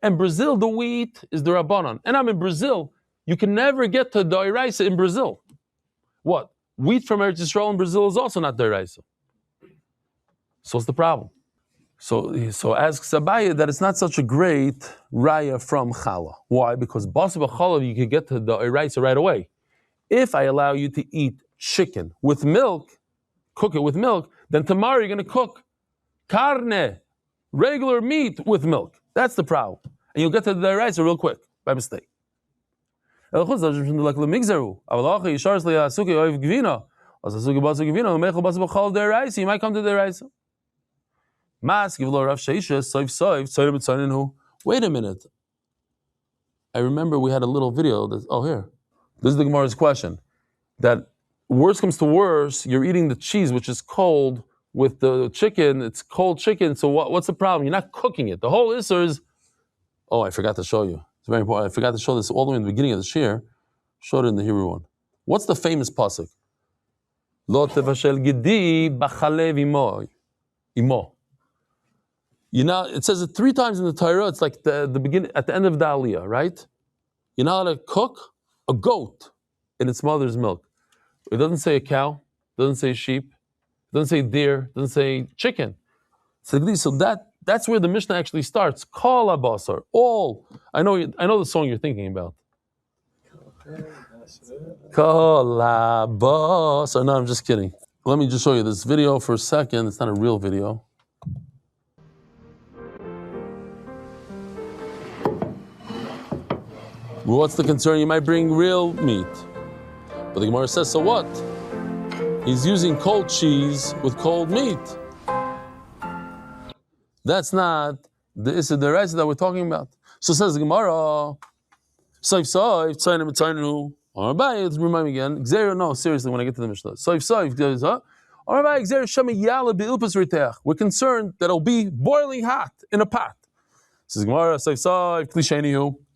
and Brazil the wheat is the Rabbanon, and I'm in Brazil, you can never get to the Iraisa in Brazil. What? Wheat from Eretz Yisrael in Brazil is also not deraisa. So what's the problem? So asks Abaya that it's not such a great raya from challah. Why? Because basar b'challah you can get to the deraisa right away. If I allow you to eat chicken with milk, cook it with milk, then tomorrow you're going to cook carne, regular meat with milk. That's the problem. And you'll get to the deraisa real quick by mistake. He might come to the Raisa. Wait a minute. I remember we had a little video here. This is the Gemara's question. That worse comes to worse, you're eating the cheese, which is cold, with the chicken, it's cold chicken, so what's the problem? You're not cooking it. The whole issue is, I forgot to show you. It's very important. I forgot to show this all the way in the beginning of the shir. Showed it in the Hebrew one. What's the famous pasuk? Lo tevashel gidi b'chalev imo. It says it 3 times in the Torah. It's like the beginning, at the end of the Aliyah, right? You're not allowed to cook a goat in its mother's milk. It doesn't say a cow. It doesn't say sheep. It doesn't say deer. It doesn't say chicken. So that that's where the Mishnah actually starts. Kol habasar, all. I know the song you're thinking about. Kol habasar. No, I'm just kidding. Let me just show you this video for a second. It's not a real video. What's the concern? You might bring real meat. But the Gemara says, so what? He's using cold cheese with cold meat. That's not the Issa Deraisa that we're talking about. So says the Gemara, remind me again. No, seriously, when I get to the Mishnah. We're concerned that it'll be boiling hot in a pot. Says Gemara,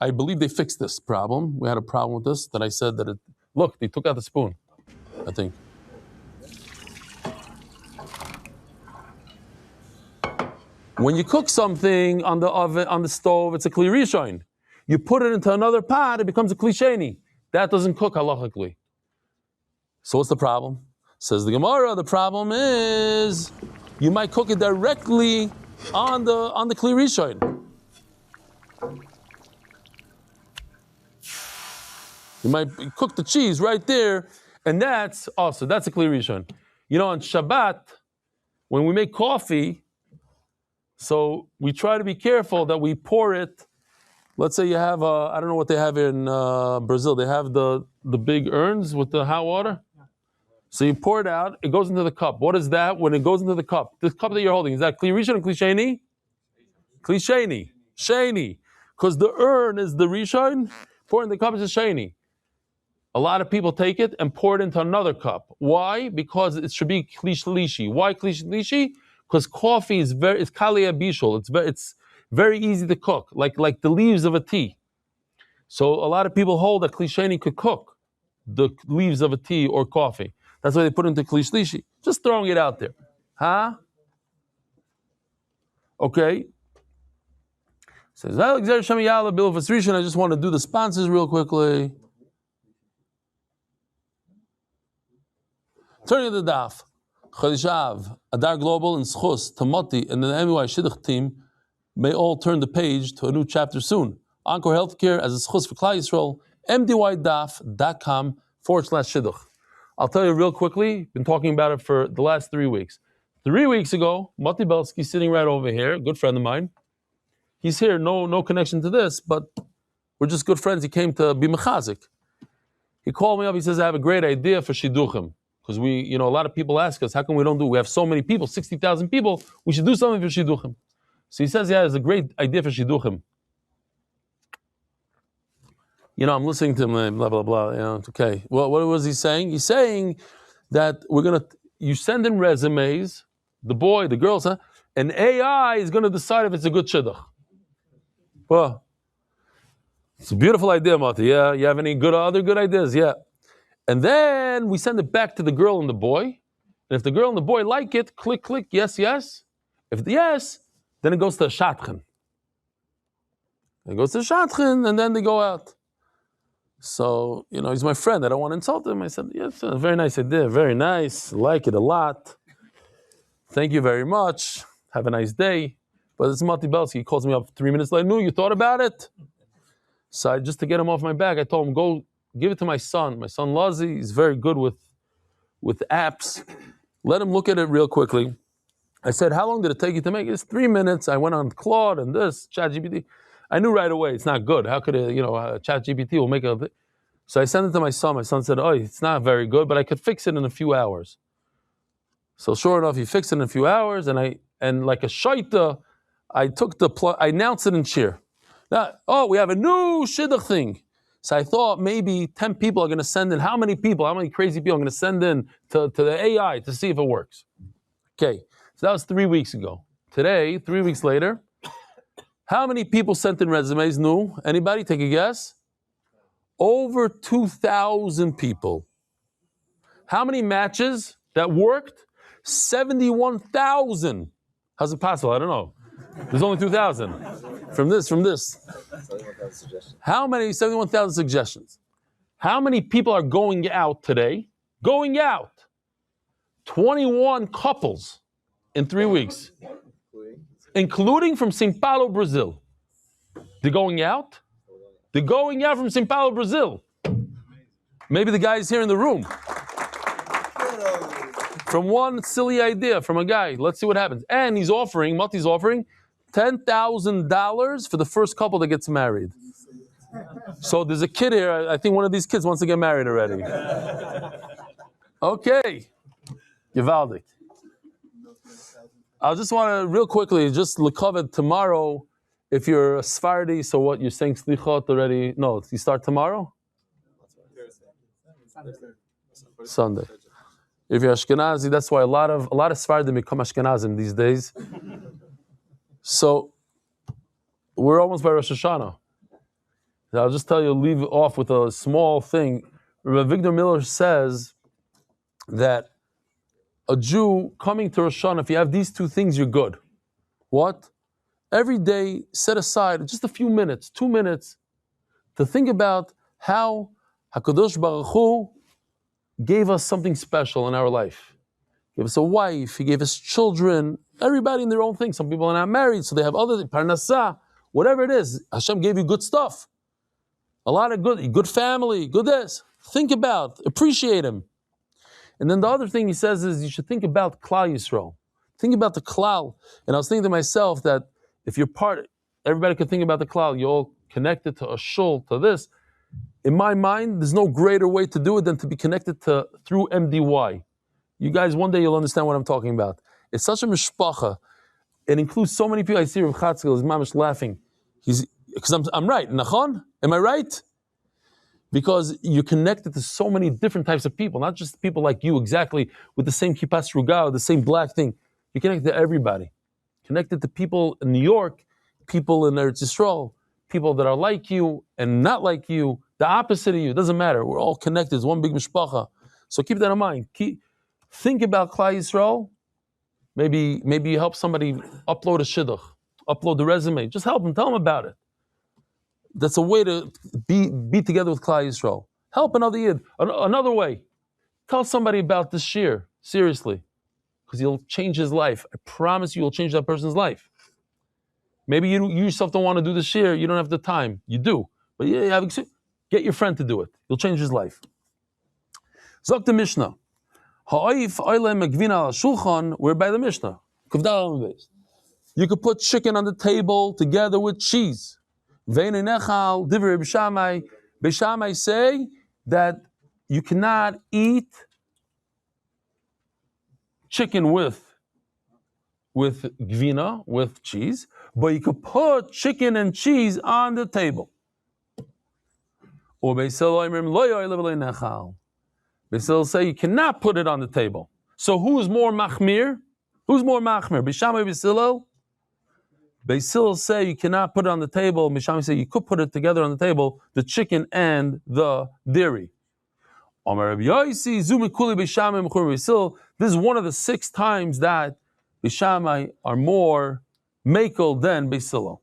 I believe they fixed this problem. We had a problem with this, that I said that look, they took out the spoon, I think. When you cook something on the oven, on the stove, it's a kli rishon. You put it into another pot, it becomes a kli sheni. That doesn't cook halachically. So what's the problem? Says the Gemara, the problem is you might cook it directly on the kli rishon. You might cook the cheese right there, and that's a kli rishon. You know, on Shabbat, when we make coffee, so we try to be careful that we pour it. Let's say you have, I don't know what they have in Brazil. They have the big urns with the hot water. So you pour it out, it goes into the cup. What is that? When it goes into the cup, this cup that you're holding, is that kli rishon or kli sheni? Kli sheni. Sheni. Because the urn is the rishon, pouring the cup is a sheni. A lot of people take it and pour it into another cup. Why? Because it should be kli shlishi. Why kli shlishi? Because coffee is it's kalei bishul. It's very easy to cook, like the leaves of a tea. So a lot of people hold that kli sheni could cook the leaves of a tea or coffee. That's why they put it into kli shlishi. Just throwing it out there. Huh? Okay. Says Alexander Shamayala, Bill of Asrishan. I just want to do the sponsors real quickly. Turning to the Daf. Chadishav, Adar Global, and Schus, Tamoti, and the MUI Shidduch team may all turn the page to a new chapter soon. Encore Healthcare as a Schus for Klal Yisrael, mdydaf.com/Shidduch. I'll tell you real quickly, been talking about it for the last 3 weeks. 3 weeks ago, Mati Belsky sitting right over here, a good friend of mine. He's here, no connection to this, but we're just good friends. He came to be mechazik. He called me up, he says, I have a great idea for Shidduchim. Because a lot of people ask us, how come we don't do? We have so many people, 60,000 people. We should do something for shidduchim. So he says, yeah, it's a great idea for shidduchim. I'm listening to him, blah blah blah. It's okay. Well, what was he saying? He's saying that you send in resumes, the boy, the girls, and AI is gonna decide if it's a good shidduch. Well, it's a beautiful idea, Mati. Yeah, you have any other good ideas? Yeah. And then we send it back to the girl and the boy. And if the girl and the boy like it, click, yes, yes. If the yes, then it goes to a shatchen. It goes to a shatchen, and then they go out. So, he's my friend. I don't want to insult him. I said, yeah, it's a very nice idea. Very nice. I like it a lot. Thank you very much. Have a nice day. But it's Mati Belsky. He calls me up 3 minutes later. No, you thought about it? So just to get him off my back, I told him, go give it to my son. My son Lazi, he's very good with apps. Let him look at it real quickly. I said, how long did it take you to make it? It's 3 minutes. I went on Claude and this, ChatGPT. I knew right away it's not good. How could ChatGPT will make a... So I sent it to my son. My son said, oh, it's not very good, but I could fix it in a few hours. So sure enough, he fixed it in a few hours, and like a shaita, I announced it in Shir. Now, we have a new shidduch thing. So I thought maybe 10 people are going to send in. How many crazy people are going to send in to the AI to see if it works? Okay, so that was 3 weeks ago. Today, 3 weeks later, how many people sent in resumes? No? Anybody? Take a guess. Over 2,000 people. How many matches that worked? 71,000. How's it possible? I don't know. There's only 2,000. From this. How many? 71,000 suggestions. How many people are going out today? Going out. 21 couples in 3 weeks. including from São Paulo, Brazil. They're going out? They're going out from São Paulo, Brazil. Maybe the guy is here in the room. From one silly idea from a guy. Let's see what happens. And he's offering, Mati's offering, $10,000 for the first couple that gets married. So there's a kid here. I think one of these kids wants to get married already. Okay. Gewaldig. I just want to, real quickly, just cover tomorrow. If you're a Sephardi, so what, you're saying Slichot already? No, you start tomorrow? Sunday. If you're Ashkenazi, that's why a lot of Sephardim become Ashkenazim these days. So, we're almost by Rosh Hashanah. I'll just tell you, leave off with a small thing. Rabbi Victor Miller says that a Jew coming to Rosh Hashanah, if you have these two things, you're good. What? Every day, set aside just a few minutes, 2 minutes, to think about how HaKadosh Baruch Hu gave us something special in our life. He gave us a wife, he gave us children, everybody in their own thing. Some people are not married, so they have other, parnasah, whatever it is. Hashem gave you good stuff. A lot of good family, good this. Think about, appreciate him. And then the other thing he says is you should think about Klal Yisrael. Think about the Klal. And I was thinking to myself that if you're part, everybody could think about the Klal. You're all connected to a shul, to this. In my mind, there's no greater way to do it than to be connected to through MDY. You guys, one day you'll understand what I'm talking about. It's such a mishpacha. It includes so many people. I see Rav Chatzkel is mamish laughing. Because I'm right. Nachon? Am I right? Because you're connected to so many different types of people, not just people like you exactly with the same kippah sruga, the same black thing. You're connected to everybody. Connected to people in New York, people in Eretz Yisrael, people that are like you and not like you, the opposite of you. It doesn't matter. We're all connected. It's one big mishpacha. So keep that in mind. Think about Klal Yisrael. Maybe you help somebody upload a shidduch, upload the resume. Just help them. Tell them about it. That's a way to be together with Klal Yisrael. Help another Yid. Another way. Tell somebody about this shir. Seriously. Because you'll change his life. I promise you'll change that person's life. Maybe you yourself don't want to do the shir. You don't have the time. You do. But get your friend to do it. You'll change his life. Zok the Mishnah. Ha'oif oile megvina al shulchan. We're by the Mishnah. You could put chicken on the table together with cheese. Veineinechal divrei Beishamai. Beishamai say that you cannot eat chicken with gvina, with cheese, but you could put chicken and cheese on the table. Or Beisil say you cannot put it on the table. So who's more machmir? Who's more machmir? Beishamai, Beisil? Beisil say you cannot put it on the table. Beishamai say you could put it together on the table, the chicken and the dairy. This is one of the 6 times that Beishamai are more makel than Beisilo.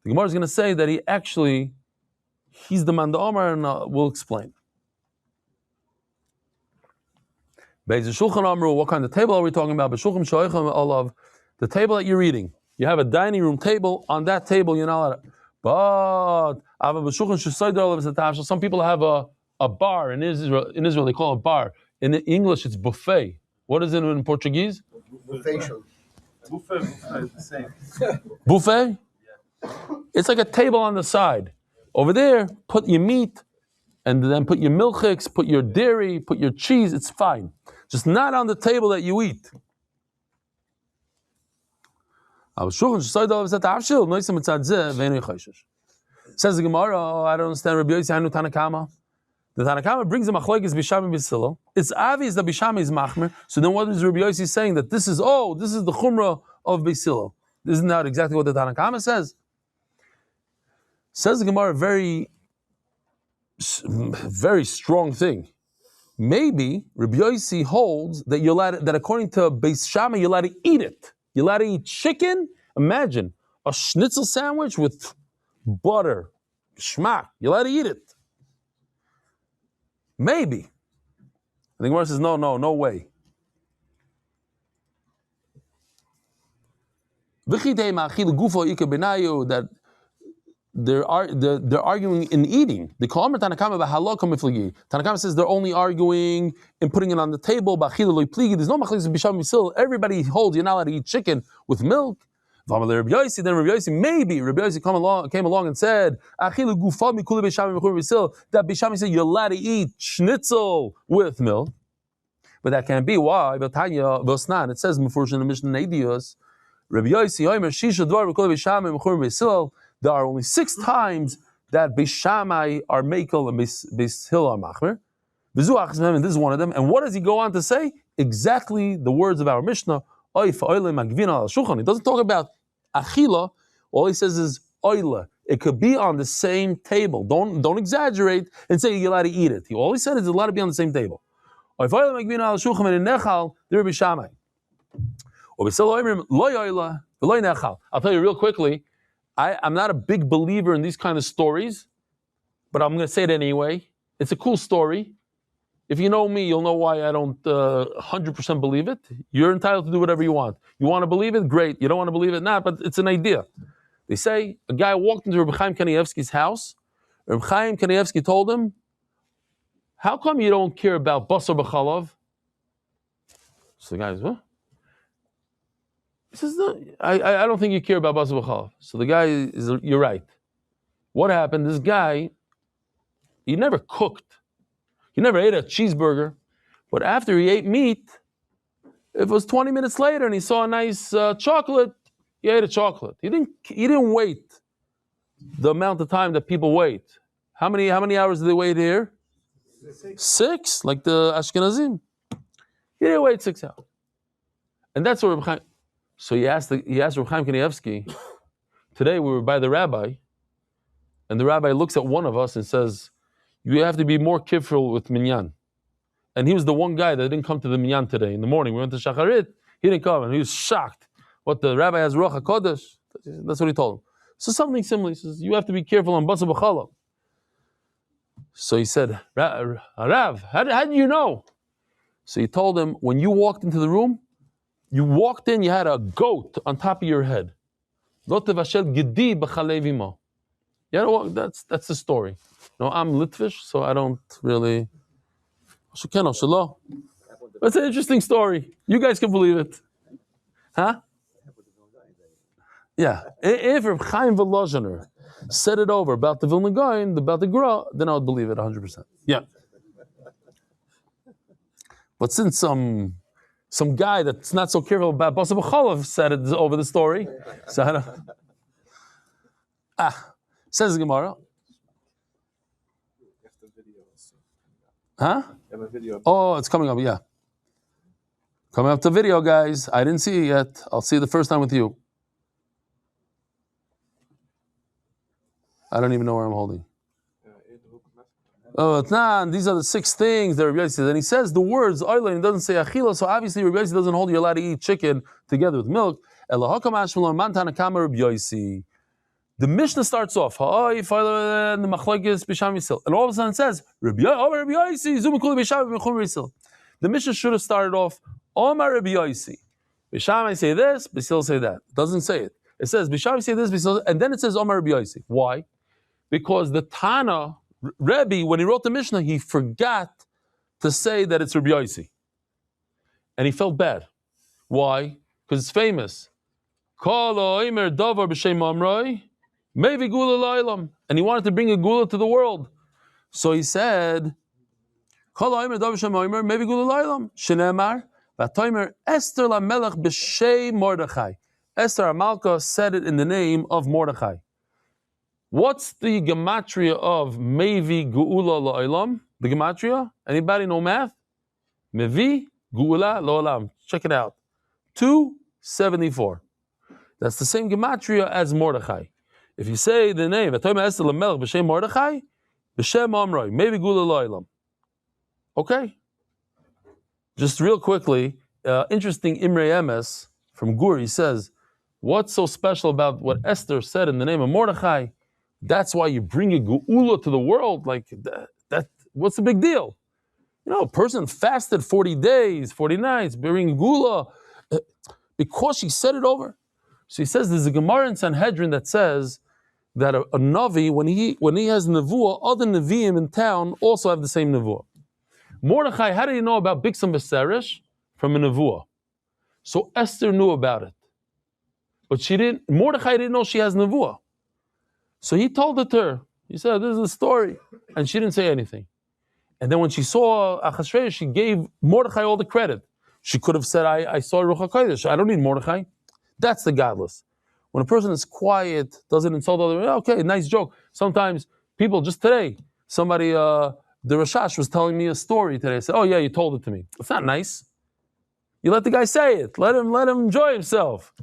The Gemara is going to say that he's the man Omar, and we'll explain. Beis Shulchan Amru, what kind of table are we talking about? B'shulchan shoichem olav, the table that you're eating. You have a dining room table. On that table, you're not allowed. But some people have a bar in Israel. In Israel, they call it a bar. In English, it's buffet. What is it in Portuguese? Buffet. Buffet is the same. Buffet? It's like a table on the side. Over there, put your meat, and then put your milchiks, put your dairy, put your cheese. It's fine. Just not on the table that you eat. Says the Gemara, I don't understand. Rabbi Yossi Hanu Tanakama. The Tanakama brings the machlokes Bisham and Bisilo. It's obvious that Bisham is machmer. So then, what is Rabbi Yossi saying? That this is the chumrah of Bisilo. Isn't that exactly what the Tanakama says? Says the Gemara, very, very strong thing. Maybe Rabbi Yossi holds that you're allowed that according to Beis Shammai, you're allowed to eat it. You're allowed to eat chicken. Imagine a schnitzel sandwich with butter, schmack. You're allowed to eat it. Maybe. I think Gemara says, no way. that they're arguing in eating. The Tanakama says they're only arguing in putting it on the table. There's no machlokes b'sham v'sil. Everybody holds you're not allowed to eat chicken with milk. Then Rabbi Yossi, maybe Rabbi Yossi came along and said that b'sham said you're allowed to eat schnitzel with milk, but that can't be. Why? It says Mefurish in the Mishnah Neidios. Rabbi Yossi, there are only 6 times that Beis Shammai are Mekel and Beis Hillel are Machmer. And this is one of them. And what does he go on to say? Exactly the words of our Mishnah. He doesn't talk about Achila. All he says is Oile. It could be on the same table. Don't exaggerate and say you're allowed to eat it. All he said is it's allowed to be on the same table. I'll tell you real quickly, I'm not a big believer in these kind of stories, but I'm going to say it anyway. It's a cool story. If you know me, you'll know why I don't 100% believe it. You're entitled to do whatever you want. You want to believe it? Great. You don't want to believe it? Not, but it's an idea. They say a guy walked into Reb Chaim Kanievsky's house. Reb Chaim Kanievsky told him, how come you don't care about basar b'chalav? So the guy says, what? He says, no, I don't think you care about basar b'chalav. So the guy is, you're right. What happened? This guy, he never cooked. He never ate a cheeseburger. But after he ate meat, if it was 20 minutes later and he saw a nice chocolate, he ate a chocolate. He didn't wait the amount of time that people wait. How many hours do they wait here? 6, like the Ashkenazim. He didn't wait 6 hours. And that's what Reb Chaim. So he asked Reb Chaim Kanievsky, today we were by the rabbi, and the rabbi looks at one of us and says, you have to be more careful with minyan. And he was the one guy that didn't come to the minyan today. In the morning, we went to Shacharit, he didn't come, and he was shocked. What, the rabbi has Ruach HaKodesh? That's what he told him. So something similar, he says, you have to be careful on basar b'chalav. So he said, Rav, how did you know? So he told him, when you walked into the room, you walked in, you had a goat on top of your head. Lo tevashel gedi b'chalei v'imo. Yeah, that's the story. No, I'm Litvish, so I don't really. That's an interesting story. You guys can believe it. Huh? Yeah. If Reb Chaim Volozhiner said it over about the Vilna Gaon, about the Gra, then I would believe it 100%. Yeah. But since some guy that's not so careful about basar b'chalav said it over the story, so I don't. Says the Gemara. Huh? Oh, it's coming up, yeah. Coming up to video, guys. I didn't see it yet. I'll see it the first time with you. I don't even know where I'm holding. Oh, it's not. These are the 6 things that Rabbi Yossi says. And he says the words, Oila, and he doesn't say Achila, so obviously Rabbi Yossi doesn't hold you allowed to eat chicken together with milk. The Mishnah starts off, and all of a sudden it says, the Mishnah should have started off, Omar Rabbi Yossi. Bishamai say this, Bisil say that. It doesn't say it. It says, Bishamai say this, Bisil, and then it says Omar Rabbi Yossi. Why? Because the Tana, Rebbe, when he wrote the Mishnah, he forgot to say that it's Rabbi Yossi. And he felt bad. Why? Because it's famous. And he wanted to bring a gula to the world. So he said, Esther Amalka said it in the name of Mordechai. What's the gematria of Mevi Geula La'olam? The gematria? Anybody know math? Mevi Geula La'olam. Check it out. 274. That's the same gematria as Mordechai. If you say the name, Esther Lamelech b'shem Mordechai, b'shem Amroi, Mevi Geula La'olam. Okay? Just real quickly, interesting Imrei Emes from Gur, he says, what's so special about what Esther said in the name of Mordechai? That's why you bring a geula to the world. Like that. What's the big deal? You know, a person fasted 40 days, 40 nights, bring geula because she said it over. So he says there's a Gemara in Sanhedrin that says that a Navi, when he has Nevuah, other Nevi'im in town also have the same Nevuah. Mordechai, how did he know about Bixam V'Seresh? From a Nevuah. So Esther knew about it. But Mordechai didn't know she has Nevuah. So he told it to her. He said, this is the story. And she didn't say anything. And then when she saw Achashverosh, she gave Mordechai all the credit. She could have said, I saw Ruach HaKodesh. I don't need Mordechai. That's the godless. When a person is quiet, doesn't insult other, okay, nice joke. Sometimes people, just today, somebody, the Rashash was telling me a story today. I said, oh yeah, you told it to me. It's not nice. You let the guy say it. Let him enjoy himself.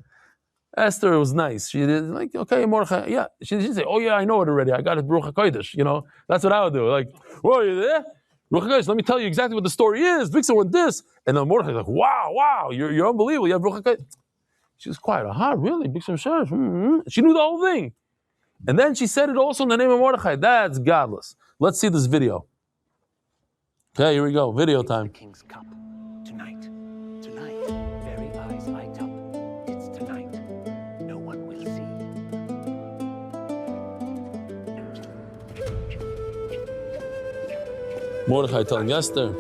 Esther was nice. She did like, okay, Mordechai, yeah. She didn't say, oh yeah, I know it already. I got it, Ruach HaKodesh. That's what I would do. Like, whoa, you there? Ruach HaKodesh, let me tell you exactly what the story is. Vixen went this. And then Mordechai's like, wow, you're unbelievable. You have Ruach HaKodesh. She was quiet. Really? Bixen Sheresh? Mm-hmm. She knew the whole thing. And then she said it also in the name of Mordechai. That's godless. Let's see this video. Okay, here we go. Video time. King's cup. Tonight. Very eyes light up. It's tonight. No one will see. Mordechai telling Esther.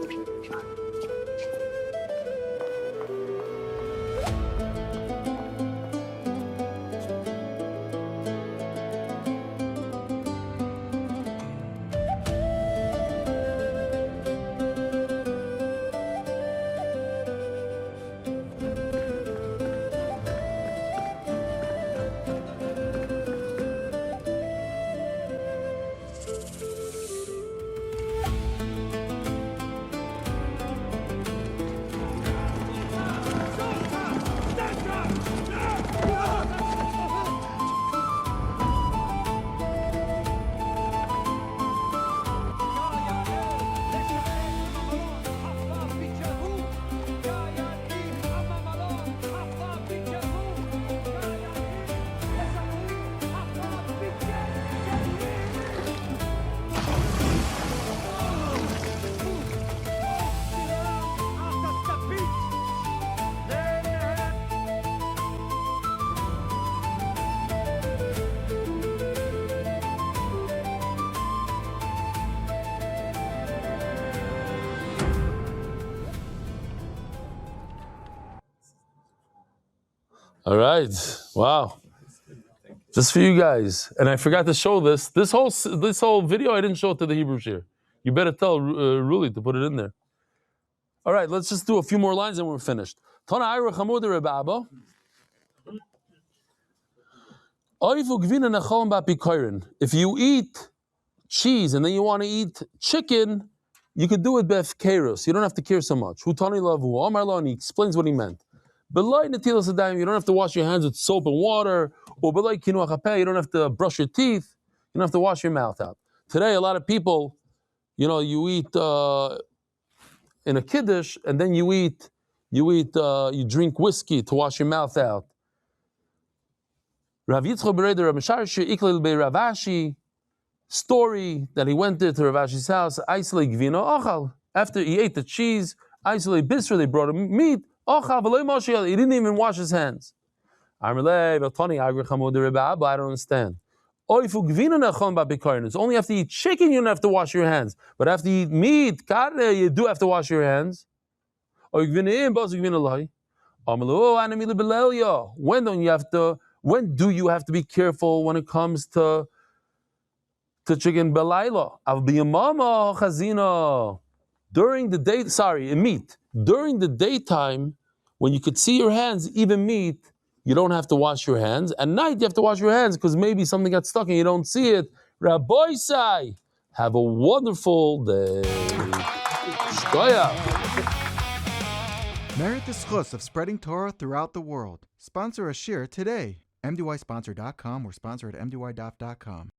All right. Wow. Just for you guys. And I forgot to show this. This whole video, I didn't show it to the Hebrew shir. You better tell Ruli to put it in there. All right, let's just do a few more lines and we're finished. If you eat cheese and then you want to eat chicken, you could do it befkerus. You don't have to care so much. Hutani lavu. Amar lo, and he explains what he meant. Belay netilas adayim, you don't have to wash your hands with soap and water. Or belay kinuach hapeh, you don't have to brush your teeth. You don't have to wash your mouth out. Today, a lot of people, you eat in a kiddush, and then you drink whiskey to wash your mouth out. Rav Yitzchak Bereder Rav Misharshi Iklil Bei Rav Ashi, story that he went there to Rav Ashi's house. Isolate gvino ochal. After he ate the cheese, isolate bisra, they brought him meat. Ochal v'loy moshe. He didn't even wash his hands. I don't understand. It's only after you eat chicken you don't have to wash your hands. But after you eat meat, you do have to wash your hands. When do you have to be careful when it comes to chicken belayla? During the day, meat. During the daytime, when you could see your hands, even meat, you don't have to wash your hands. At night, you have to wash your hands because maybe something got stuck and you don't see it. Rabbi Sai, have a wonderful day. Shkoya. Merit the schus of spreading Torah throughout the world. Sponsor a shir today. MDYsponsor.com or sponsor at MDYDaf.com.